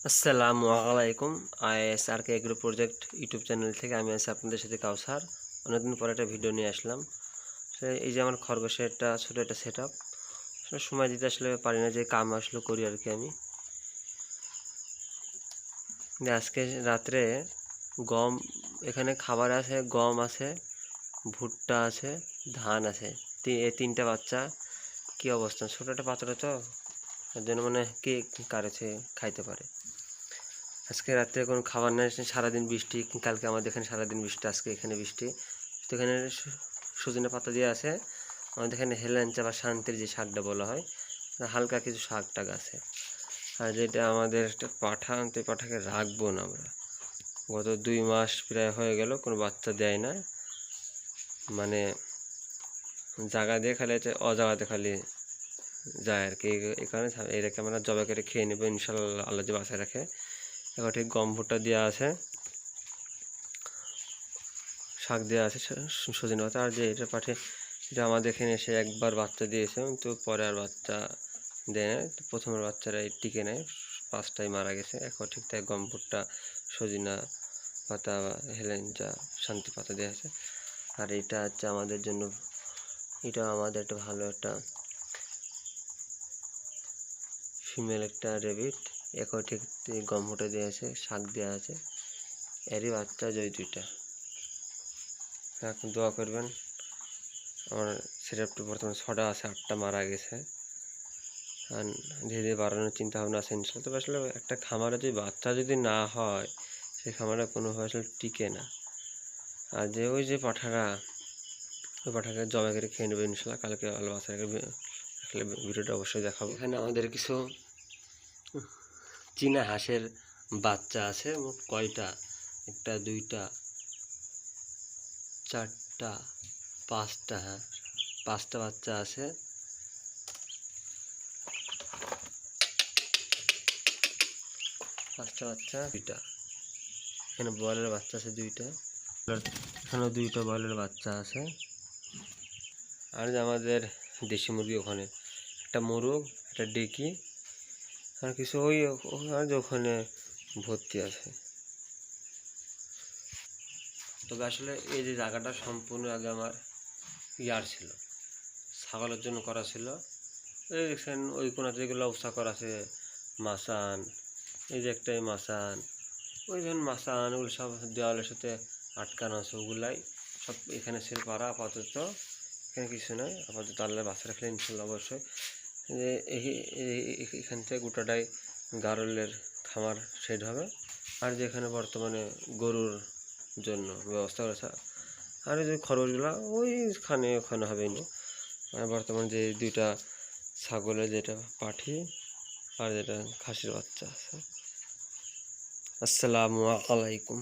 আসসালামু আলাইকুম। ISRK agro project YouTube channel থেকে আমি আছি আপনাদের সাথে কাউসার। অনেকদিন পরে একটা ভিডিও নিয়ে আসলাম। এই যে আমার খরগোশের একটা ছোটো একটা সেট আপ, সময় দিতে আসলে পারি না, যে কাম আসলে করি আর কি। আমি আজকে রাত্রে গম, এখানে খাবার আছে, গম আছে, ভুট্টা আছে, ধান আছে, এই তিনটা বাচ্চা। কি অবস্থা, ছোটো একটা পাত্র তো, এর জন্য মানে কে কারেছে খাইতে পারে। আজকে রাত্রে কোনো খাবার নেই, সারাদিন বৃষ্টি। কালকে আমাদের এখানে সারাদিন বৃষ্টি, আজকে এখানে বৃষ্টি। তো এখানে সজনে পাতা দিয়ে আছে। আমাদের এখানে হেলেঞ্চা বা শান্তির যে শাকটা বলা হয়, হালকা কিছু শাক টাক আছে। আর যেটা আমাদের একটা পাঠা, তো পাঠাকে রাখবো না আমরা। গত 2 মাস প্রায় হয়ে গেল, কোনো বাচ্চা দেয় না। মানে জায়গা দিয়ে খালি অজাগাতে খালি যায় আর কি। এই কারণে এটাকে আমরা জবাই করে খেয়ে নেবো ইনশাল্লাহ, আল্লাহ যে বাসায় রাখে। এবার ঠিক গম ভুট্টা দেওয়া আছে, শাক দেওয়া আছে, সজনে পাতা। আর যে এটা পাঠে, এটা আমাদের এখানে এসে একবার বাচ্চা দিয়েছে, তো পরে আর বাচ্চা দেয় না। তো প্রথমের বাচ্চারা টিকে নেয়, 5টাই মারা গেছে। এখন ঠিক তাই গম ভুট্টা, সজিনা পাতা, হেলেঞ্চা, শান্তি পাতা দেওয়া আছে। আর এটা হচ্ছে আমাদের জন্য, এটা আমাদের একটা ভালো একটা ফিমেল একটা রেবিট। এখন ঠিক গম ভুট্টা দেওয়া আছে, শাক দেওয়া আছে, এরই বাচ্চা জয় 2টা। এখন দোয়া করবেন। আমার সেটআপটা বর্তমানে 6টা আছে, 8টা মারা গেছে। আর ধীরে ধীরে বাড়ানোর চিন্তা ভাবনা আছে ইনশাল্লাহ। তবে আসলে একটা খামারে যদি বাচ্চা যদি না হয়, সেই খামারে কোনোভাবে আসলে টিকে না। আর যে ওই যে পাঠারা, ওই পাঠাকে জবাই করে খেয়ে নেবে ইনশাল্লাহ। কালকে আলো বাচ্চা রাখলে ভিডিওটা অবশ্যই দেখাবো। এখানে আমাদের কিছু চীনা হাঁসের বাচ্চা আছে। মোট কয়টা, 1টা 2টা 4টা 5টা, হ্যাঁ 5টা বাচ্চা আছে। 5টা বাচ্চা, 2টা। এখানে বয়লের বাচ্চা আছে 2টা, এখানেও 2টা বয়লের বাচ্চা আছে। আর যে আমাদের দেশি মুরগি, ওখানে একটা মোরগ, একটা ডেকি, আর কিছু ওই আর যে ওখানে ভর্তি আছে। তবে আসলে এই যে জায়গাটা সম্পূর্ণ আগে আমার ইয়ার ছিল, ছাগলের জন্য করা ছিল। এই দেখছেন ওই কোনাতে যেগুলো ব্যবস্থা করা আছে, মাসান, এই যে একটাই মাসান, ওই ধরুন মাসান, ওগুলো সব দেওয়ালের সাথে আটকানো আছে, ওগুলাই সব এখানে ছিল পাড়া। আপাতত এখানে কিছু নয়, আপাতত আল্লাহ বাচ্চা রাখলে ইনশাল্লাহ অবশ্যই যে এখান থেকে গোটাটাই গারলের খামার শেড হবে। আর যেখানে বর্তমানে গরুর জন্য ব্যবস্থা করেছে, আর যে খরচগুলো ওইখানে ওখানে হবে না। বর্তমানে যে 2টা ছাগলের, যেটা পাঠি আর যেটা খাসির বাচ্চা আছে। আসসালামু আলাইকুম।